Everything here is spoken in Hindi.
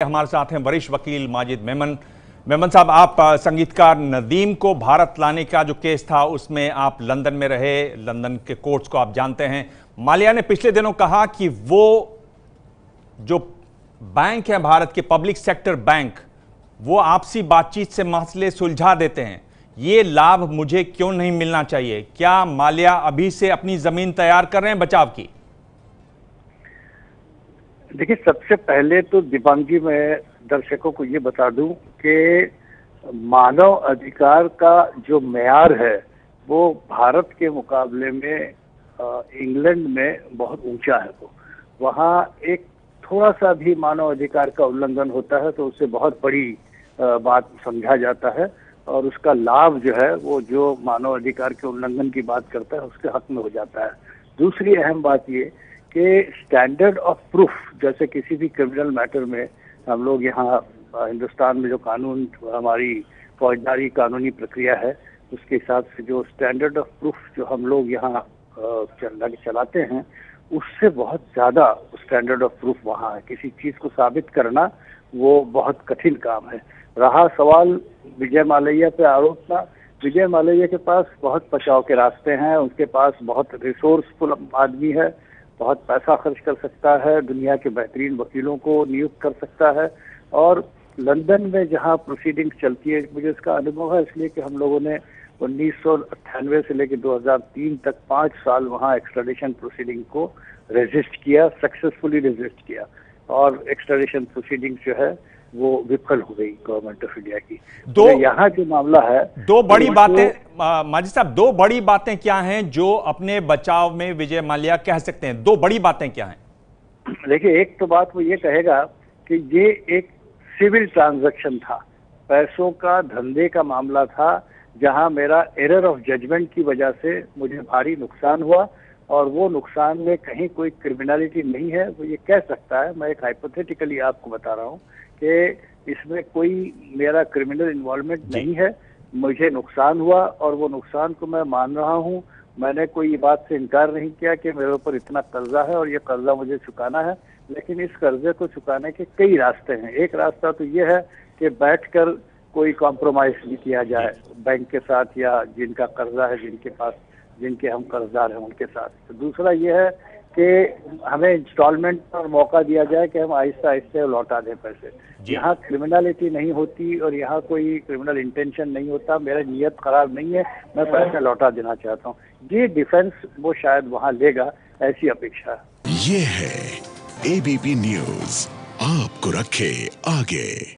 हमारे साथ हैं वरिष्ठ वकील माजिद मेमन। मेमन साहब, आप संगीतकार नदीम को भारत लाने का जो केस था उसमें आप लंदन में रहे, लंदन के कोर्ट्स को आप जानते हैं। माल्या ने पिछले दिनों कहा कि वो जो बैंक है भारत के पब्लिक सेक्टर बैंक, वो आपसी बातचीत से मसले सुलझा देते हैं। ये लाभ मुझे क्यों नहीं मिलना चाहिए? क्या माल्या अभी से अपनी जमीन तैयार कर रहे हैं बचाव की? देखिए, सबसे पहले तो दीपांगी, मैं दर्शकों को ये बता दूं कि मानव अधिकार का जो मेयार है वो भारत के मुकाबले में इंग्लैंड में बहुत ऊंचा है। वो वहाँ एक थोड़ा सा भी मानव अधिकार का उल्लंघन होता है तो उसे बहुत बड़ी बात समझा जाता है और उसका लाभ जो है वो जो मानव अधिकार के उल्लंघन की बात करता है उसके हक में हो जाता है। दूसरी अहम बात ये कि स्टैंडर्ड ऑफ प्रूफ, जैसे किसी भी क्रिमिनल मैटर में हम लोग यहाँ हिंदुस्तान में जो कानून, हमारी फौजदारी कानूनी प्रक्रिया है, उसके हिसाब से जो स्टैंडर्ड ऑफ प्रूफ जो हम लोग यहाँ चलाते हैं उससे बहुत ज़्यादा स्टैंडर्ड ऑफ प्रूफ वहाँ है। किसी चीज़ को साबित करना वो बहुत कठिन काम है। रहा सवाल विजय माल्या पे आरोप था, विजय माल्या के पास बहुत बचाव के रास्ते हैं, उनके पास बहुत रिसोर्सफुल आदमी है, बहुत पैसा खर्च कर सकता है, दुनिया के बेहतरीन वकीलों को नियुक्त कर सकता है। और लंदन में जहां प्रोसीडिंग चलती है, मुझे इसका अनुभव है इसलिए कि हम लोगों ने 1998 से लेकर 2003 तक 5 साल वहां एक्स्ट्राडिशन प्रोसीडिंग को रेजिस्ट किया, सक्सेसफुली रेजिस्ट किया और एक्स्ट्राडिशन प्रोसीडिंग जो है वो विफल हो गई गवर्नमेंट ऑफ इंडिया की। तो यहाँ जो मामला है, दो बड़ी बातें माजिद साहब, दो बड़ी बातें क्या हैं जो अपने बचाव में विजय माल्या कह सकते हैं? दो बड़ी बातें क्या हैं? देखिए, एक तो बात वो ये कहेगा कि ये एक सिविल ट्रांजैक्शन था, पैसों का धंधे का मामला था, जहां मेरा एरर ऑफ जजमेंट की वजह से मुझे भारी नुकसान हुआ और वो नुकसान में कहीं कोई क्रिमिनलिटी नहीं है, वो ये कह सकता है। मैं एक हाइपोथेटिकली आपको बता रहा हूँ कि इसमें कोई मेरा क्रिमिनल इन्वॉल्वमेंट नहीं है, मुझे नुकसान हुआ और वो नुकसान को मैं मान रहा हूँ। मैंने कोई ये बात से इनकार नहीं किया कि मेरे ऊपर इतना कर्जा है और ये कर्जा मुझे चुकाना है, लेकिन इस कर्जे को चुकाने के कई रास्ते हैं। एक रास्ता तो ये है कि बैठकर कोई कॉम्प्रोमाइज नहीं किया जाए बैंक के साथ या जिनका कर्जा है, जिनके हम कर्जदार हैं उनके साथ। तो दूसरा ये है कि हमें इंस्टॉलमेंट पर मौका दिया जाए कि हम आहिस्ता आहिस्ता लौटा दें पैसे। यहाँ क्रिमिनलिटी नहीं होती और यहाँ कोई क्रिमिनल इंटेंशन नहीं होता, मेरा नीयत खराब नहीं है, मैं पैसा लौटा देना चाहता हूँ। ये डिफेंस वो शायद वहाँ लेगा, ऐसी अपेक्षा है। ये है एबीपी न्यूज़, आपको रखे आगे।